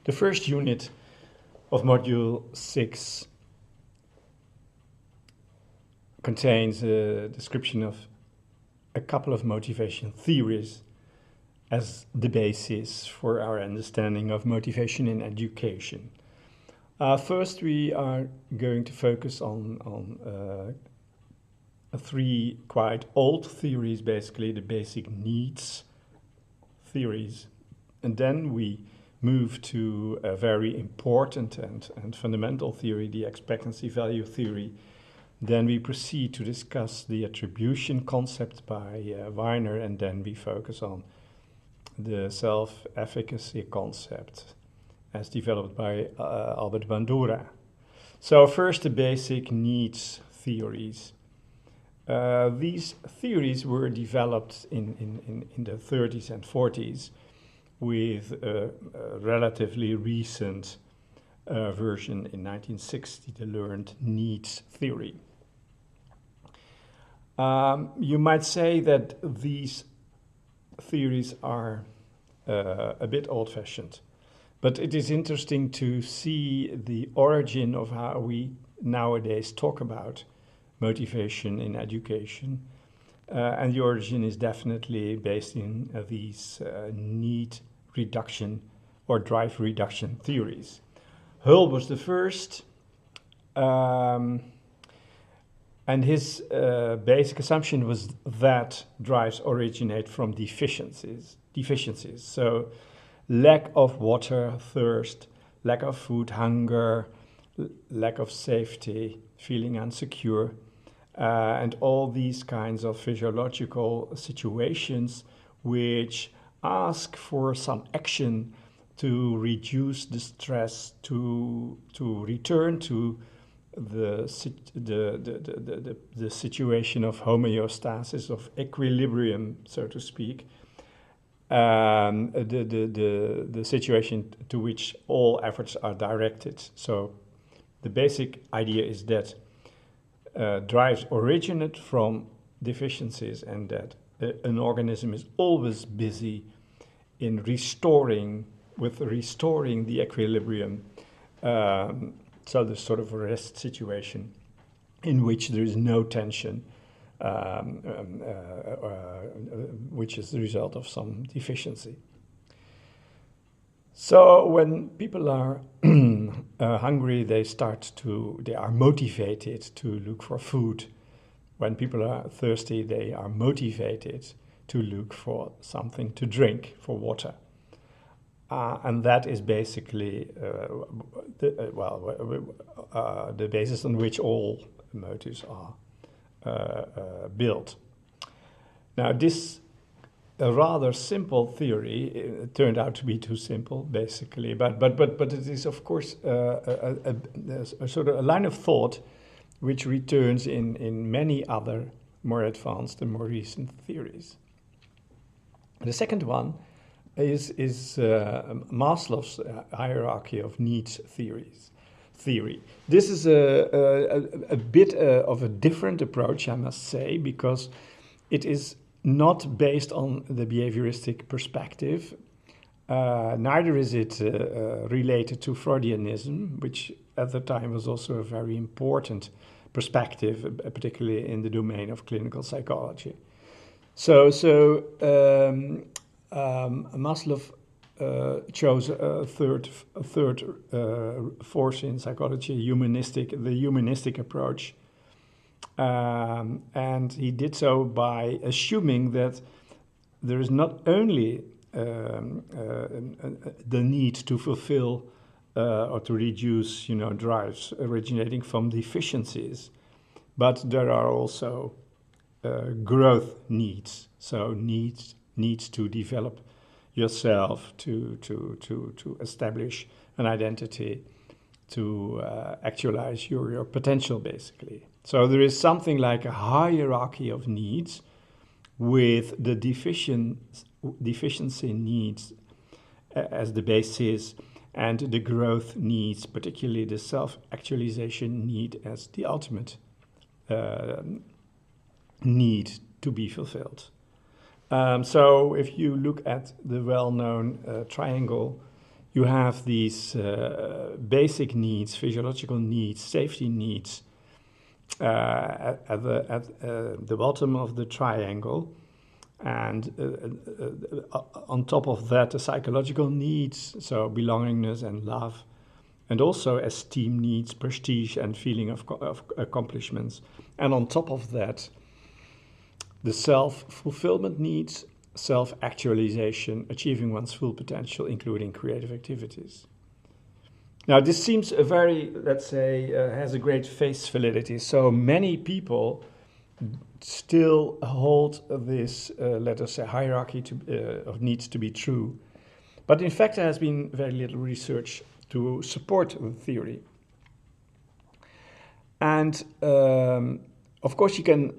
The first unit of Module 6 contains a description of a couple of motivation theories as the basis for our understanding of motivation in education. First, we are going to focus on three quite old theories, basically the basic needs theories. And then we move to a very important and fundamental theory, the expectancy value theory. Then we proceed to discuss the attribution concept by Weiner, and then we focus on the self-efficacy concept as developed by Albert Bandura. So first, the basic needs theories. These theories were developed in the 30s and 40s with a relatively recent version in 1960, the learned needs theory. You might say that these theories are a bit old-fashioned, but it is interesting to see the origin of how we nowadays talk about motivation in education. And the origin is definitely based in these need reduction or drive reduction theories. Hull was the first, and his basic assumption was that drives originate from deficiencies. So lack of water, thirst, lack of food, hunger, lack of safety, feeling insecure, and all these kinds of physiological situations which ask for some action to reduce the stress, to return to the situation of homeostasis, of equilibrium, so to speak, the situation to which all efforts are directed. So the basic idea is that drives originate from deficiencies, and that an organism is always busy in restoring the equilibrium. So there's sort of a rest situation in which there is no tension, which is the result of some deficiency. So when people are hungry, they are motivated to look for food. When people are thirsty, they are motivated to look for something to drink, for water. And that is basically the basis on which all motives are built. Now, this a rather simple theory turned out to be too simple, basically. But it is, of course, a sort of a line of thought which returns in many other more advanced and more recent theories. The second one is Maslow's hierarchy of needs theory. This is a bit of a different approach, I must say, because it is not based on the behavioristic perspective. Neither is it related to Freudianism, which at the time was also a very important perspective, particularly in the domain of clinical psychology. So Maslow chose a third force in psychology, the humanistic approach. And he did so by assuming that there is not only the need to fulfill or to reduce, drives originating from deficiencies, but there are also growth needs. So needs to develop yourself, to establish an identity, to actualize your potential, basically. So there is something like a hierarchy of needs, with the deficiency needs as the basis, and the growth needs, particularly the self-actualization need, as the ultimate need to be fulfilled. So if you look at the well-known triangle, you have these basic needs, physiological needs, safety needs at the bottom of the triangle. And on top of that, the psychological needs, so belongingness and love, and also esteem needs, prestige and feeling of accomplishments. And on top of that, the self-fulfillment needs, self-actualization, achieving one's full potential, including creative activities. Now, this seems a very, let's say, has a great face validity. So many people still hold this, let us say, hierarchy of needs to be true. But in fact, there has been very little research to support the theory. And of course, you can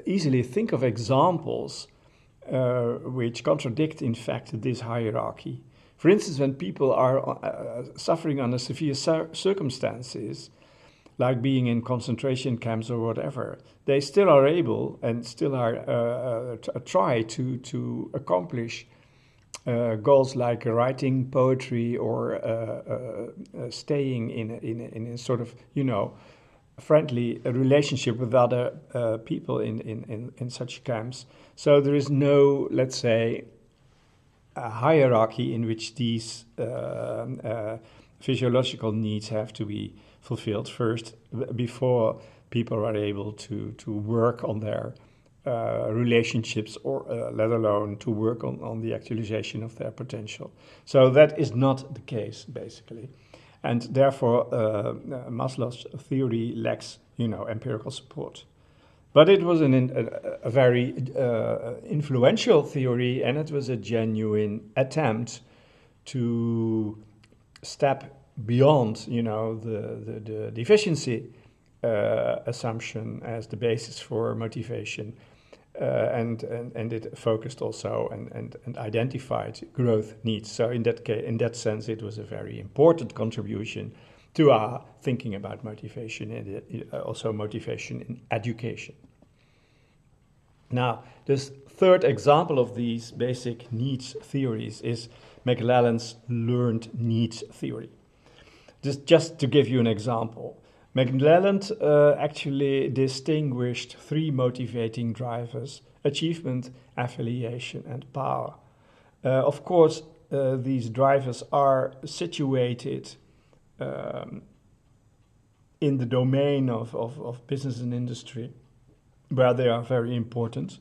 easily think of examples which contradict, in fact, this hierarchy. For instance, when people are suffering under severe circumstances, like being in concentration camps or whatever, they still are able and still are try to accomplish goals like writing poetry or staying in a sort of, friendly relationship with other people in such camps. So there is no, let's say, a hierarchy in which these physiological needs have to be fulfilled first before people are able to work on their relationships or let alone to work on the actualization of their potential. So that is not the case, basically. And therefore, Maslow's theory lacks, empirical support. But it was a very influential theory, and it was a genuine attempt to step beyond, the deficiency assumption as the basis for motivation, and it focused also and identified growth needs. So in that sense, it was a very important contribution to our thinking about motivation, and also motivation in education. Now, this third example of these basic needs theories is McLelland's learned needs theory. Just to give you an example, McLelland actually distinguished three motivating drivers: achievement, affiliation, and power. Of course, these drivers are situated in the domain of business and industry, where they are very important.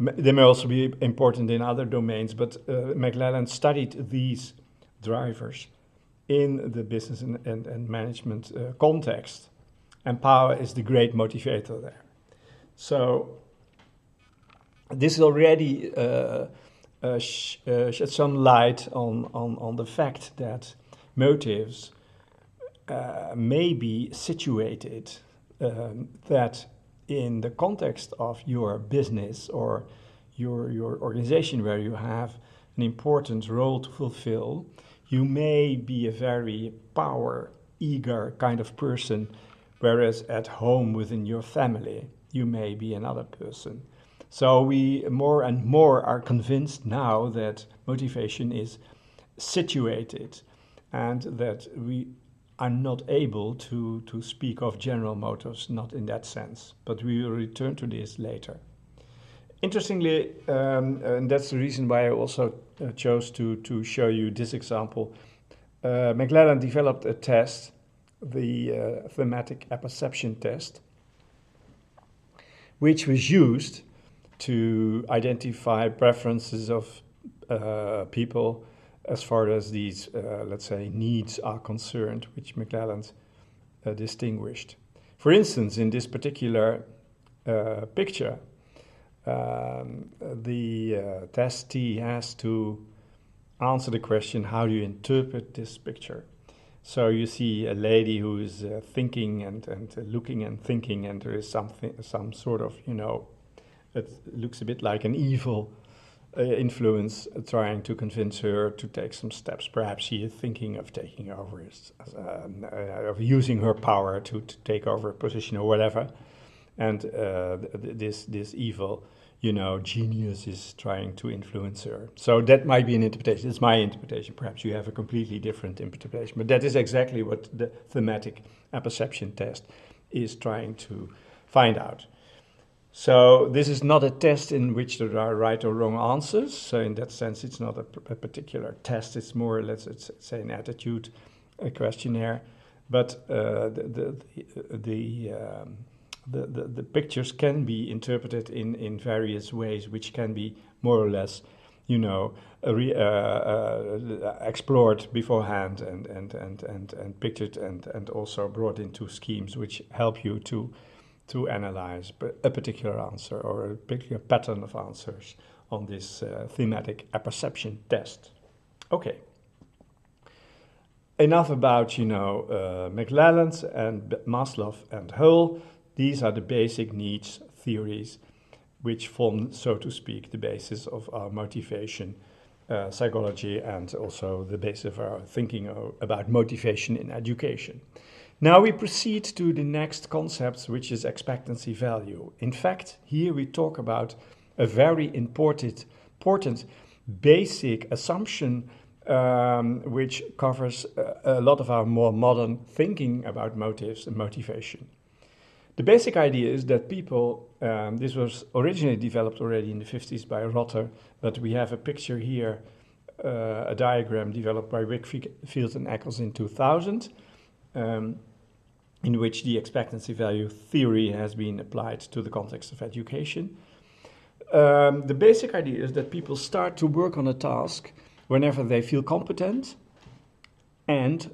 They may also be important in other domains, but McLelland studied these drivers in the business and management context, and power is the great motivator there. So this already shed some light on the fact that motives may be situated that in the context of your business or your organization where you have an important role to fulfill, you may be a very power-eager kind of person, whereas at home within your family, you may be another person. So we more and more are convinced now that motivation is situated and that we are not able to speak of general motives, not in that sense, but we will return to this later. Interestingly, and that's the reason why I also chose to show you this example, McLelland developed a test, the thematic apperception test, which was used to identify preferences of people as far as these, let's say, needs are concerned, which McLelland distinguished. For instance, in this particular picture, the testee has to answer the question, how do you interpret this picture? So you see a lady who is thinking and looking and thinking, and there is some sort of, it looks a bit like an evil influence trying to convince her to take some steps. Perhaps she is thinking of taking over, of using her power to take over a position or whatever. And this evil genius is trying to influence her. So that might be an interpretation. It's my interpretation. Perhaps you have a completely different interpretation. But that is exactly what the thematic apperception test is trying to find out. So this is not a test in which there are right or wrong answers. So in that sense, it's not a particular test. It's more, let's say, an attitude, a questionnaire. But the pictures can be interpreted in various ways, which can be more or less, explored beforehand and pictured and also brought into schemes which help you to analyze a particular answer or a particular pattern of answers on this thematic apperception test. Okay. Enough about, McLelland and Maslow and Hull. These are the basic needs theories which form, so to speak, the basis of our motivation psychology and also the basis of our thinking about motivation in education. Now we proceed to the next concept, which is expectancy value. In fact, here we talk about a very important basic assumption which covers a lot of our more modern thinking about motives and motivation. The basic idea is that people, this was originally developed already in the 50s by Rotter, but we have a picture here, a diagram developed by Wickfield and Eccles in 2000, in which the expectancy value theory has been applied to the context of education. The basic idea is that people start to work on a task whenever they feel competent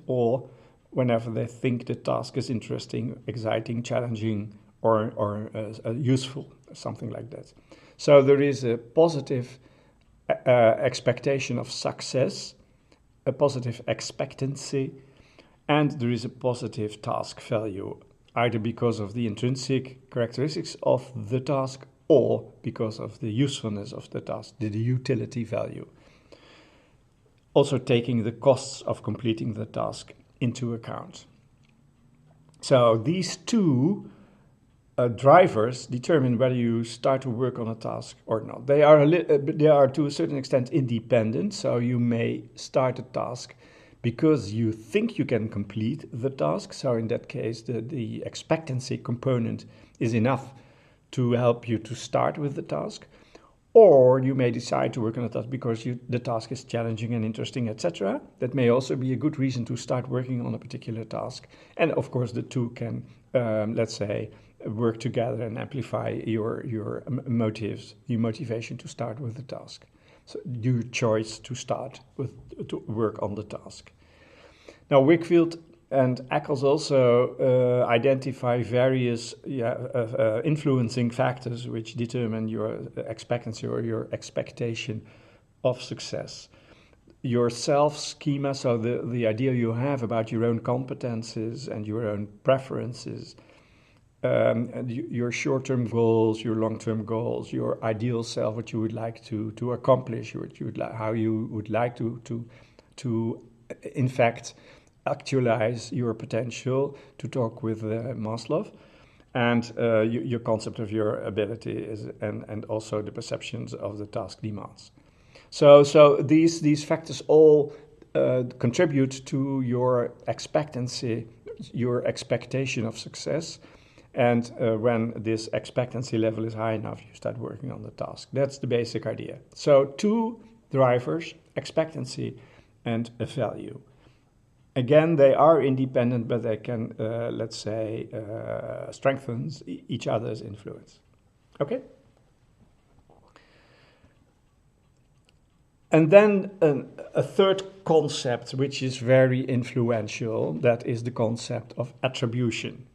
or whenever they think the task is interesting, exciting, challenging, or useful, something like that. So there is a positive expectation of success, a positive expectancy, and there is a positive task value, either because of the intrinsic characteristics of the task or because of the usefulness of the task, the utility value. Also taking the costs of completing the task into account. So these two drivers determine whether you start to work on a task or not. They are to a certain extent independent, so you may start a task because you think you can complete the task. So in that case, the expectancy component is enough to help you to start with the task. Or you may decide to work on a task because the task is challenging and interesting, etc. That may also be a good reason to start working on a particular task. And of course, the two can, let's say, work together and amplify your motives, your motivation to start with the task. So your choice to to work on the task. Now, Wickfield and Eccles also identify various influencing factors which determine your expectancy or your expectation of success. Your self-schema, so the idea you have about your own competences and your own preferences, and your short-term goals, your long-term goals, your ideal self, what you would like to accomplish, what you would how you would like to in fact actualize your potential, to talk with Maslow, and your concept of your ability is, and also the perceptions of the task demands. So these factors all contribute to your expectancy, your expectation of success, and when this expectancy level is high enough, you start working on the task. That's the basic idea. So two drivers, expectancy and a value. Again, they are independent, but they can, let's say, strengthen each other's influence. Okay? And then a third concept, which is very influential, that is the concept of attribution.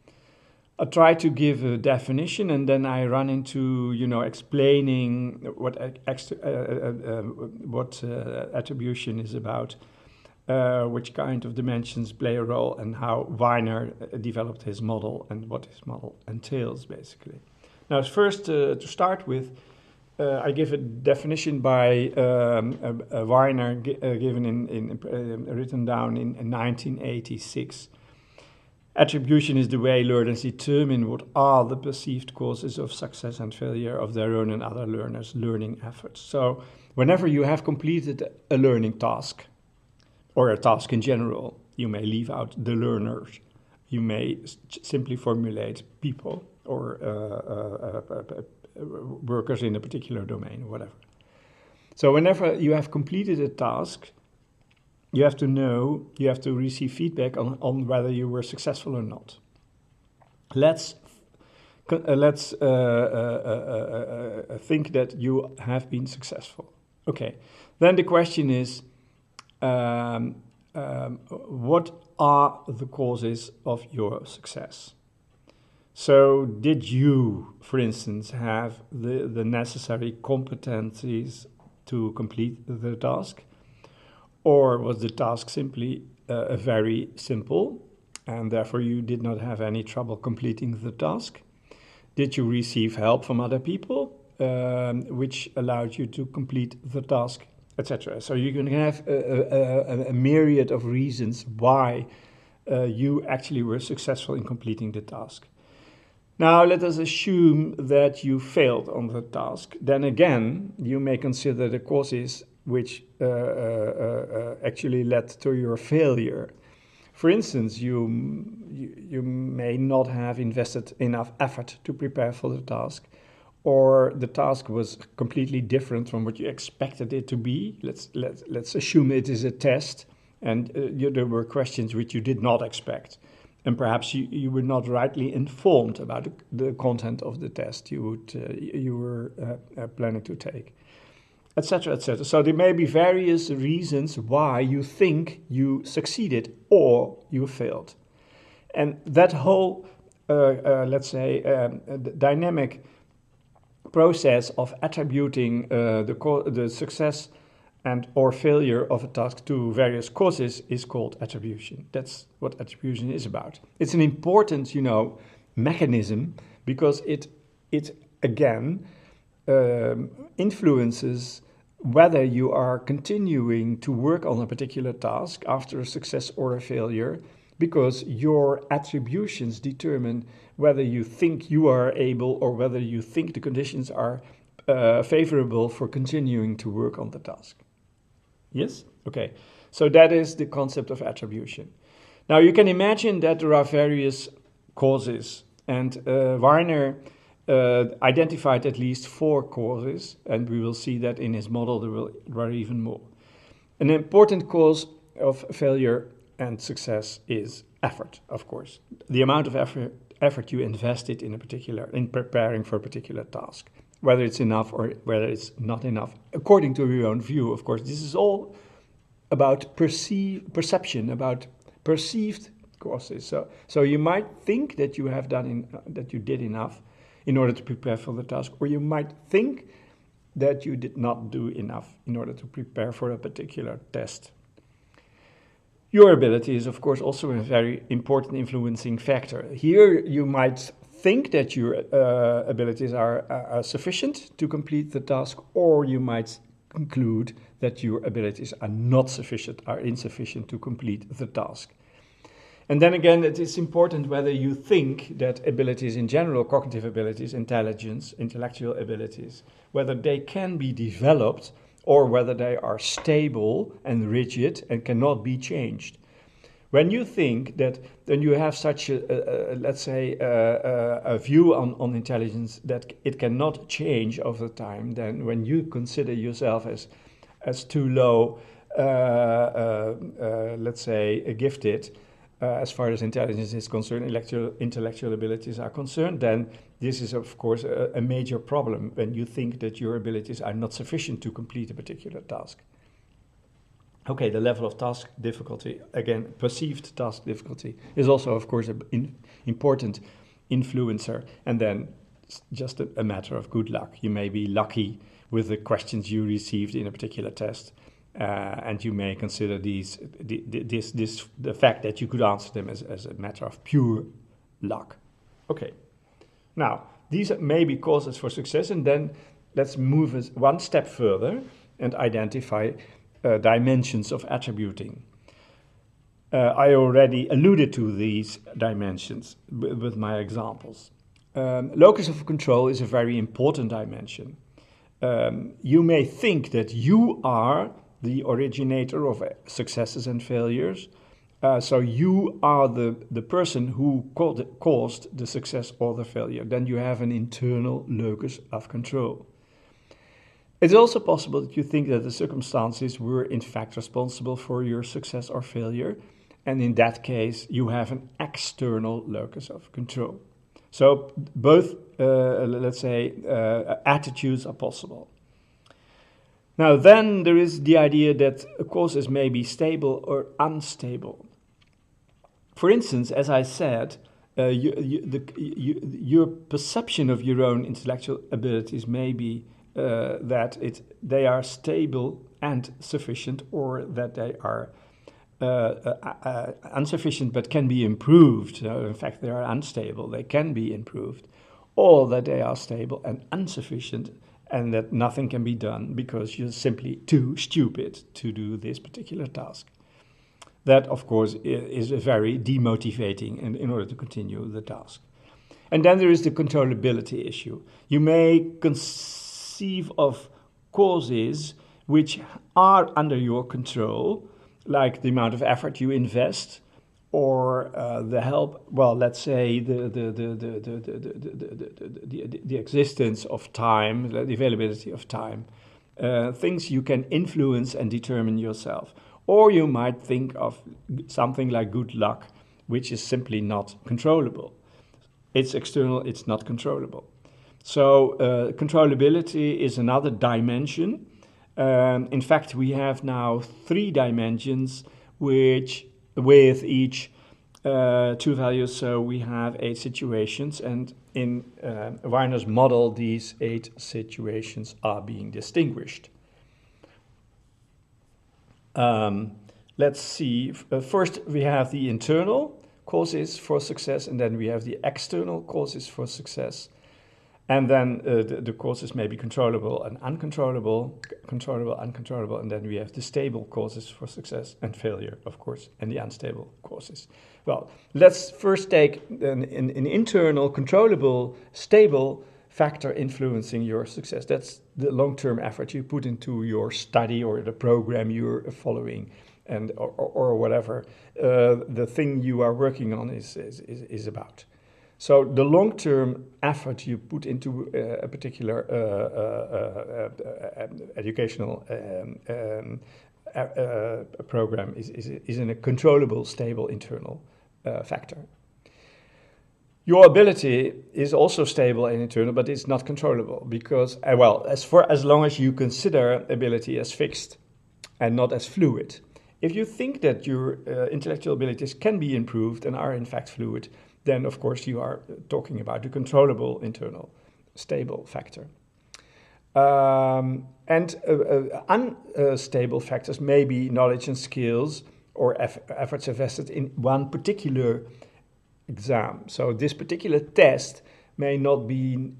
I try to give a definition, and then I run into, explaining what attribution is about. Which kind of dimensions play a role, and how Weiner developed his model and what his model entails, basically. Now, first, to start with, I give a definition by Weiner, given written down in 1986. Attribution is the way learners determine what are the perceived causes of success and failure of their own and other learners' learning efforts. So whenever you have completed a learning task, or a task in general, you may leave out the learners. You may simply formulate people or workers in a particular domain or whatever. So whenever you have completed a task, you have to receive feedback on whether you were successful or not. Let's think that you have been successful. Okay, then the question is, what are the causes of your success? So did you, for instance, have the necessary competencies to complete the task? Or was the task simply very simple and therefore you did not have any trouble completing the task? Did you receive help from other people, which allowed you to complete the task, etc.? So you can have a myriad of reasons why you actually were successful in completing the task. Now let us assume that you failed on the task. Then again, you may consider the causes which actually led to your failure. For instance, you may not have invested enough effort to prepare for the task, or the task was completely different from what you expected it to be. Let's assume it is a test, and there were questions which you did not expect, and perhaps you were not rightly informed about the content of the test you were planning to take, etc., etc. So there may be various reasons why you think you succeeded or you failed. And that whole, dynamic process of attributing the success and or failure of a task to various causes is called attribution. That's what attribution is about. It's an important, mechanism, because it again influences whether you are continuing to work on a particular task after a success or a failure, because your attributions determine whether you think you are able or whether you think the conditions are favorable for continuing to work on the task. Yes? Okay. So that is the concept of attribution. Now you can imagine that there are various causes, and Warner identified at least 4 causes, and we will see that in his model there are even more. An important cause of failure and success is effort, of course. The amount of effort you invested in preparing for a particular task, whether it's enough or whether it's not enough, according to your own view, of course. This is all about perception, about perceived causes. So you might think that you did enough in order to prepare for the task, or you might think that you did not do enough in order to prepare for a particular test. Your ability is, of course, also a very important influencing factor. Here you might think that your abilities are sufficient to complete the task, or you might conclude that your abilities are not sufficient, are insufficient to complete the task. And then again, it is important whether you think that abilities in general, cognitive abilities, intelligence, intellectual abilities, whether they can be developed or whether they are stable and rigid and cannot be changed. When you think that, then you have such a view on intelligence that it cannot change over time, then when you consider yourself as too low, gifted, as far as intelligence is concerned, intellectual abilities are concerned, then this is, of course, a major problem when you think that your abilities are not sufficient to complete a particular task. Okay, the level of task difficulty, again, perceived task difficulty, is also, of course, an important influencer. And then just a matter of good luck. You may be lucky with the questions you received in a particular test. And you may consider the fact that you could answer them as a matter of pure luck. Okay, now these may be causes for success, and then let's move one step further and identify dimensions of attributing. I already alluded to these dimensions with my examples. Locus of control is a very important dimension. You may think that you are the originator of successes and failures. So you are the person who caused the success or the failure. Then you have an internal locus of control. It's also possible that you think that the circumstances were in fact responsible for your success or failure. And in that case, you have an external locus of control. So both, attitudes are possible. Now, then there is the idea that causes may be stable or unstable. For instance, as I said, your perception of your own intellectual abilities may be that they are stable and sufficient, or that they are insufficient but can be improved. In fact, they are unstable, they can be improved, or that they are stable and insufficient and that nothing can be done because you're simply too stupid to do this particular task. That, of course, is very demotivating in order to continue the task. And then there is the controllability issue. You may conceive of causes which are under your control, like the amount of effort you invest, or the help. Well, let's say the existence of time, the availability of time, things you can influence and determine yourself. Or you might think of something like good luck, which is simply not controllable. It's external, it's not controllable. So controllability is another dimension. In fact, we have now 3 dimensions which with each 2 values, so we have 8 situations, and in Wiener's model these 8 situations are being distinguished. Let's see, first we have the internal causes for success, and then we have the external causes for success. And then the causes may be controllable and uncontrollable, controllable, uncontrollable, and then we have the stable causes for success and failure, of course, and the unstable causes. Well, let's first take an internal, controllable, stable factor influencing your success. That's the long-term effort you put into your study or the program you're following, and or whatever the thing you are working on is about. So the long-term effort you put into a particular educational program is in a controllable, stable internal factor. Your ability is also stable and internal, but it's not controllable because, as long as you consider ability as fixed and not as fluid. If you think that your intellectual abilities can be improved and are in fact fluid, then of course you are talking about the controllable internal stable factor. Unstable factors may be knowledge and skills or efforts invested in one particular exam. So this particular test may not be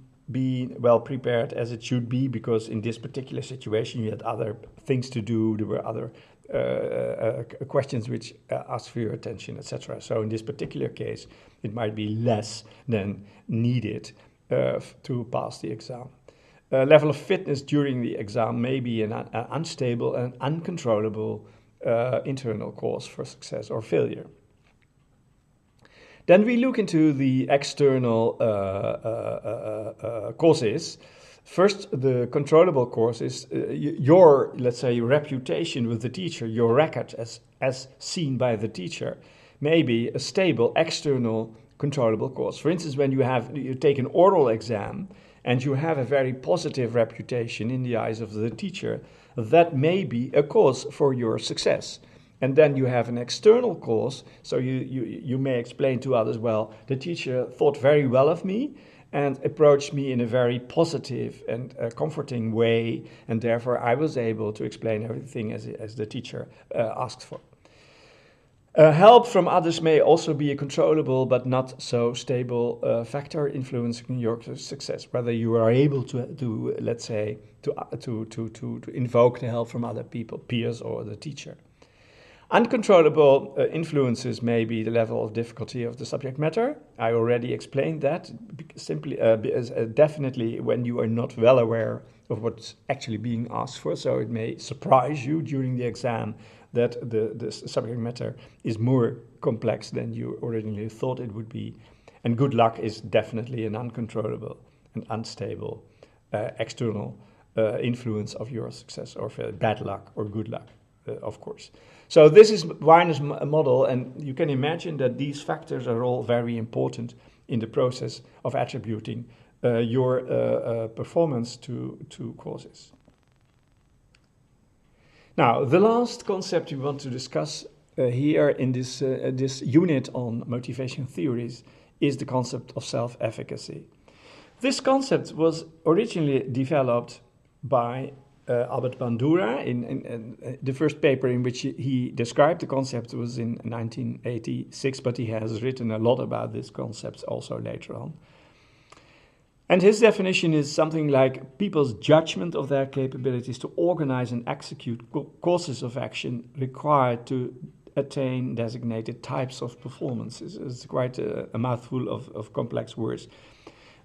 well prepared as it should be, because in this particular situation you had other things to do, there were other questions which ask for your attention, etc. So in this particular case, it might be less than needed to pass the exam. Level of fitness during the exam may be an unstable and uncontrollable internal cause for success or failure. Then we look into the external causes. First, the controllable causes, your, let's say, reputation with the teacher, your record as seen by the teacher, may be a stable external controllable cause. For instance, when you take an oral exam and you have a very positive reputation in the eyes of the teacher, that may be a cause for your success. And then you have an external cause, so you may explain to others, well, the teacher thought very well of me and approached me in a very positive and comforting way, and therefore I was able to explain everything as the teacher asked for. Help from others may also be a controllable but not so stable factor influencing your success. Whether you are able to let's say, to invoke the help from other people, peers or the teacher. Uncontrollable influences may be the level of difficulty of the subject matter. I already explained that. Simply, definitely when you are not well aware of what's actually being asked for, so it may surprise you during the exam that the subject matter is more complex than you originally thought it would be. And good luck is definitely an uncontrollable and unstable external influence of your success, or bad luck or good luck, of course. So this is Weiner's model, and you can imagine that these factors are all very important in the process of attributing your performance to causes. Now, the last concept we want to discuss here in this unit on motivation theories is the concept of self-efficacy. This concept was originally developed by Albert Bandura. In the first paper in which he described the concept was in 1986, but he has written a lot about this concept also later on. And his definition is something like people's judgment of their capabilities to organize and execute courses of action required to attain designated types of performances. It's quite a mouthful of complex words.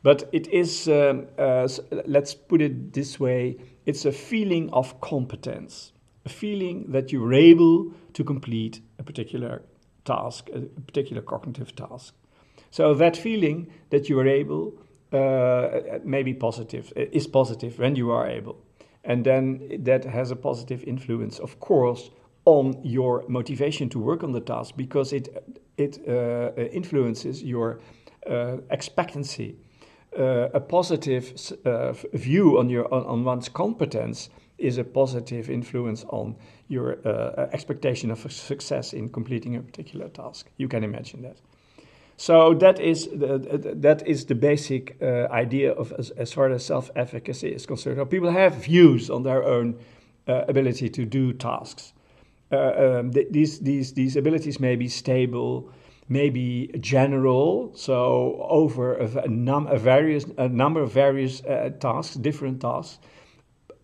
But it is, let's put it this way, it's a feeling of competence, a feeling that you're able to complete a particular task, a particular cognitive task. So that feeling that you are able may be positive, is positive when you are able. And then that has a positive influence, of course, on your motivation to work on the task, because it influences your expectancy. A positive view on one's competence is a positive influence on your expectation of success in completing a particular task. You can imagine that. So that is the basic idea of as far as self-efficacy is concerned. So people have views on their own ability to do tasks. These abilities may be stable, may be general, so over a number of various tasks, different tasks,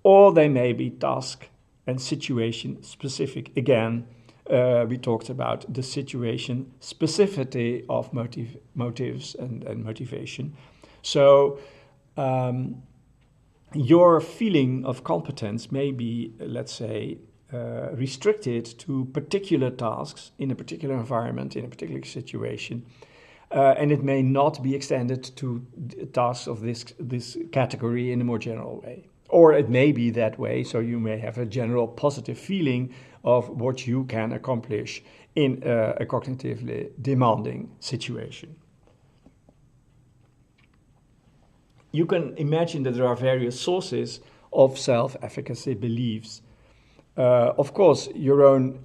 or they may be task and situation specific. Again, we talked about the situation specificity of motives and motivation. So your feeling of competence may be, let's say, restricted to particular tasks in a particular environment, in a particular situation, and it may not be extended to tasks of this category in a more general way. Or it may be that way, so you may have a general positive feeling of what you can accomplish in a cognitively demanding situation. You can imagine that there are various sources of self-efficacy beliefs. Of course, your own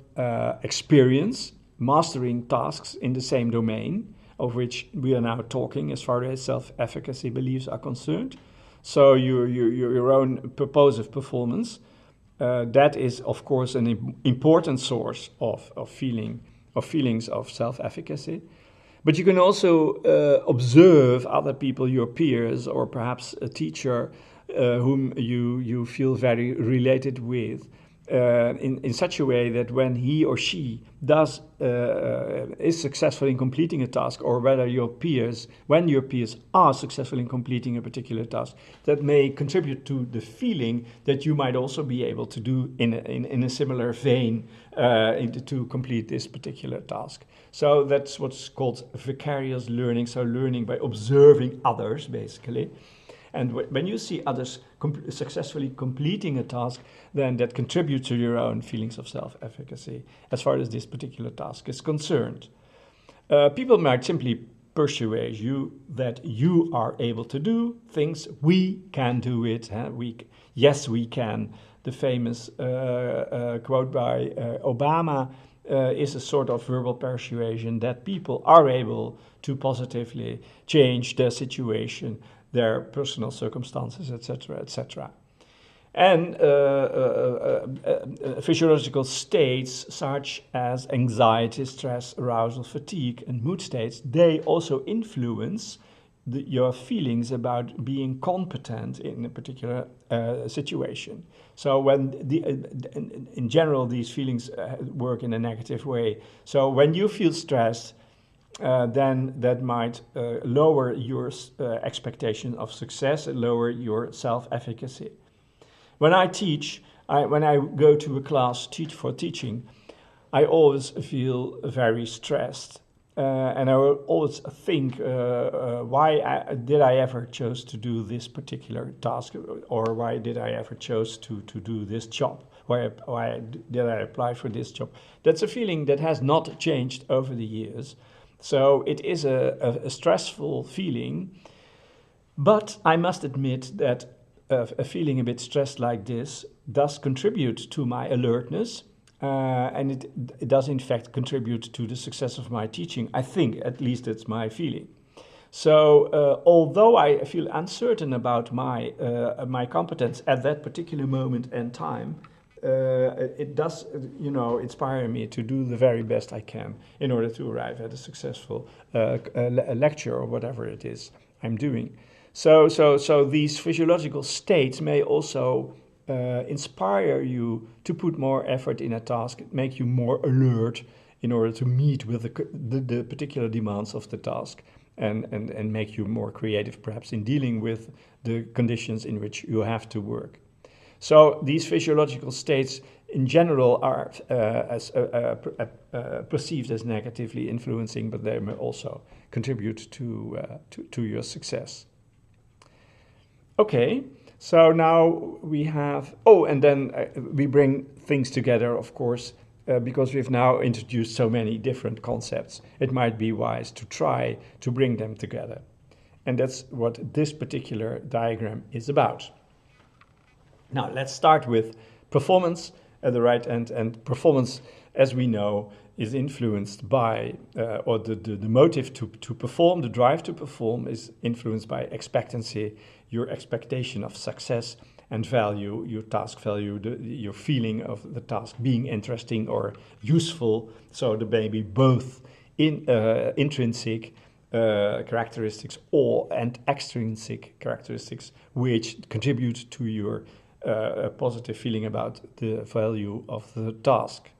experience mastering tasks in the same domain of which we are now talking as far as self-efficacy beliefs are concerned. So your own purposive performance, that is, of course, an important source of feelings of self-efficacy. But you can also observe other people, your peers, or perhaps a teacher whom you feel very related with, in such a way that when he or she is successful in completing a task, or whether when your peers are successful in completing a particular task, that may contribute to the feeling that you might also be able to do in a similar vein to complete this particular task. So that's what's called vicarious learning, so learning by observing others, basically. And when you see others successfully completing a task, then that contributes to your own feelings of self-efficacy as far as this particular task is concerned. People might simply persuade you that you are able to do things. We can do it. Yes, we can. The famous quote by Obama is a sort of verbal persuasion that people are able to positively change their situation, their personal circumstances, etc., etc. And physiological states such as anxiety, stress, arousal, fatigue, and mood states, they also influence your feelings about being competent in a particular situation. So when in general these feelings work in a negative way. So when you feel stressed, then that might lower your expectation of success and lower your self-efficacy. When I teach, when I go to a class for teaching, I always feel very stressed. And I will always think, why did I ever chose to do this particular task, or why did I ever chose to do this job? Why did I apply for this job? That's a feeling that has not changed over the years. So it is a stressful feeling, but I must admit that a feeling a bit stressed like this does contribute to my alertness. And it does in fact contribute to the success of my teaching. I think, at least it's my feeling. So although I feel uncertain about my competence at that particular moment and time, it does, inspire me to do the very best I can in order to arrive at a successful lecture or whatever it is I'm doing. So these physiological states may also inspire you to put more effort in a task, make you more alert in order to meet with the particular demands of the task, and make you more creative perhaps in dealing with the conditions in which you have to work. So these physiological states in general are perceived as negatively influencing, but they may also contribute to your success. Okay. So now we have, and then we bring things together, of course, because we've now introduced so many different concepts. It might be wise to try to bring them together. And that's what this particular diagram is about. Now, let's start with performance at the right end. And performance, as we know, is influenced by, or the motive to perform, the drive to perform is influenced by expectancy, your expectation of success, and value, your task value, your feeling of the task being interesting or useful. So there may be both intrinsic characteristics and extrinsic characteristics which contribute to your positive feeling about the value of the task.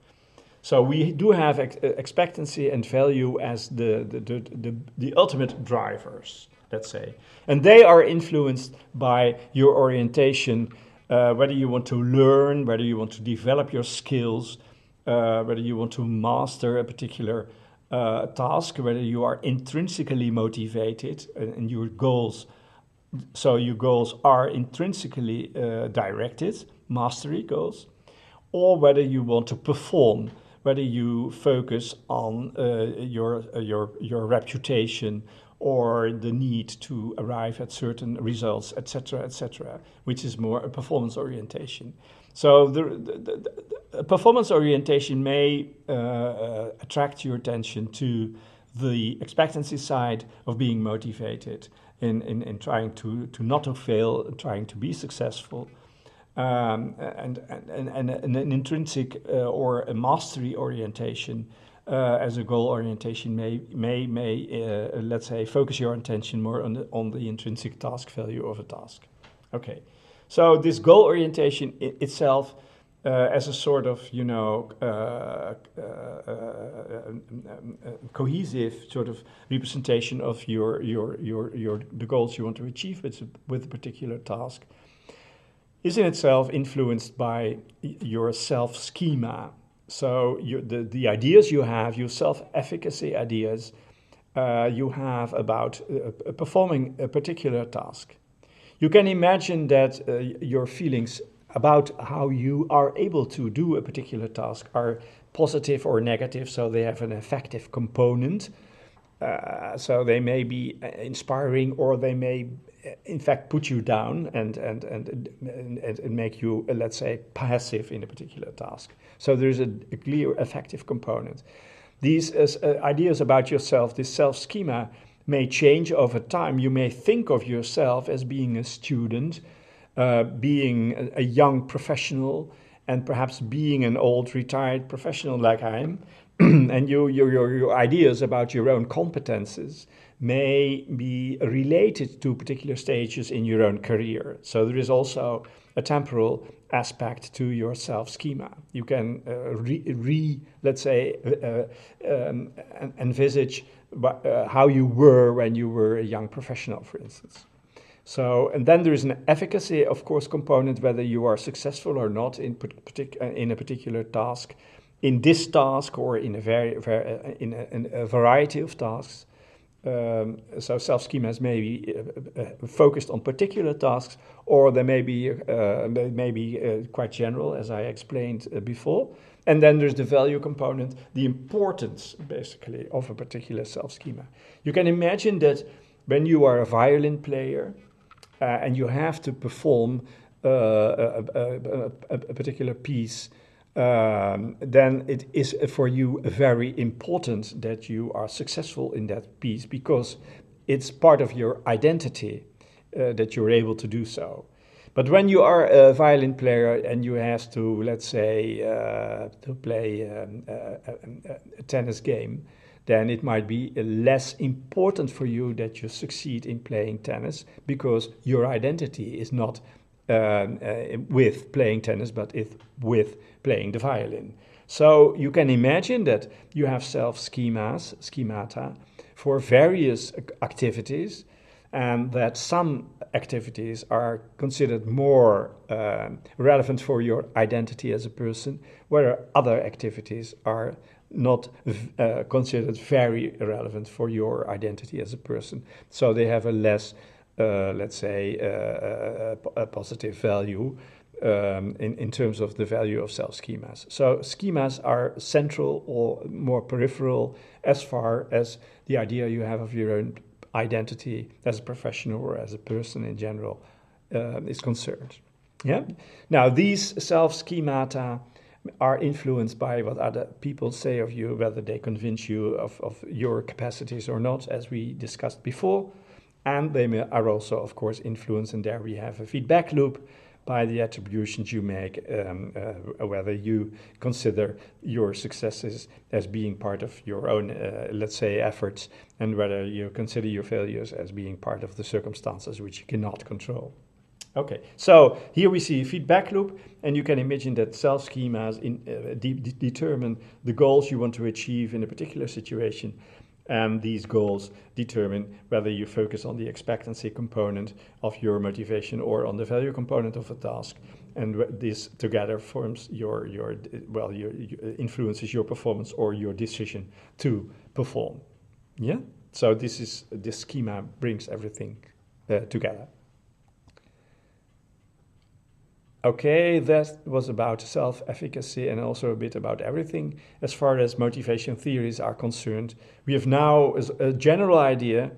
So we do have expectancy and value as the ultimate drivers, let's say. And they are influenced by your orientation, whether you want to learn, whether you want to develop your skills, whether you want to master a particular task, whether you are intrinsically motivated and your goals. So your goals are intrinsically directed, mastery goals, or whether you want to perform, whether you focus on your reputation or the need to arrive at certain results, etc., which is more a performance orientation. So the performance orientation may attract your attention to the expectancy side of being motivated in trying to not to fail, trying to be successful. And an intrinsic or a mastery orientation as a goal orientation may let's say focus your attention more on the intrinsic task value of a task. Okay, so this goal orientation itself as a sort of cohesive sort of representation of the goals you want to achieve with a particular task is in itself influenced by your self-schema. So the ideas you have, your self-efficacy ideas you have about performing a particular task. You can imagine that your feelings about how you are able to do a particular task are positive or negative, so they have an affective component. So they may be inspiring, or they may in fact put you down and make you, let's say, passive in a particular task. So there's a clear affective component. These ideas about yourself, this self-schema, may change over time. You may think of yourself as being a student, being a young professional, and perhaps being an old retired professional like I am. and your ideas about your own competences may be related to particular stages in your own career. So there is also a temporal aspect to your self-schema. You can let's say, envisage how you were when you were a young professional, for instance. So, and then there is an efficacy, of course, component, whether you are successful or not in a particular task, in this task or in in a variety of tasks. So self-schemas may be focused on particular tasks, or they may be quite general, as I explained before. And then there's the value component, the importance, basically, of a particular self-schema. You can imagine that when you are a violin player and you have to perform a particular piece, then it is for you very important that you are successful in that piece, because it's part of your identity that you're able to do so. But when you are a violin player and you have to, let's say, to play a tennis game, then it might be less important for you that you succeed in playing tennis, because your identity is not with playing tennis, but with playing the violin. So you can imagine that you have schemata, for various activities, and that some activities are considered more relevant for your identity as a person, where other activities are not considered very relevant for your identity as a person. So they have a less, let's say, a positive value in terms of the value of self-schemas. So schemas are central or more peripheral as far as the idea you have of your own identity as a professional or as a person in general is concerned. Yeah. Now, these self-schemata are influenced by what other people say of you, whether they convince you of your capacities or not, as we discussed before. And they are also, of course, influenced, and there we have a feedback loop, by the attributions you make, whether you consider your successes as being part of your own, let's say, efforts, and whether you consider your failures as being part of the circumstances which you cannot control. Okay, so here we see a feedback loop, and you can imagine that self-schemas determine the goals you want to achieve in a particular situation. And these goals determine whether you focus on the expectancy component of your motivation or on the value component of a task. And this together forms your influences your performance or your decision to perform. Yeah. So this schema brings everything together. Okay, that was about self-efficacy and also a bit about everything. As far as motivation theories are concerned, we have now a general idea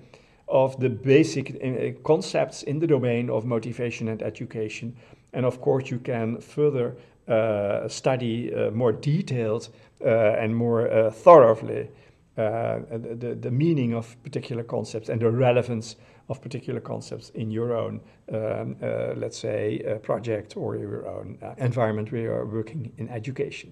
of the basic concepts in the domain of motivation and education. And of course, you can further study more detailed and more thoroughly the meaning of particular concepts and the relevance of particular concepts in your own, let's say, project or your own environment where you are working in education.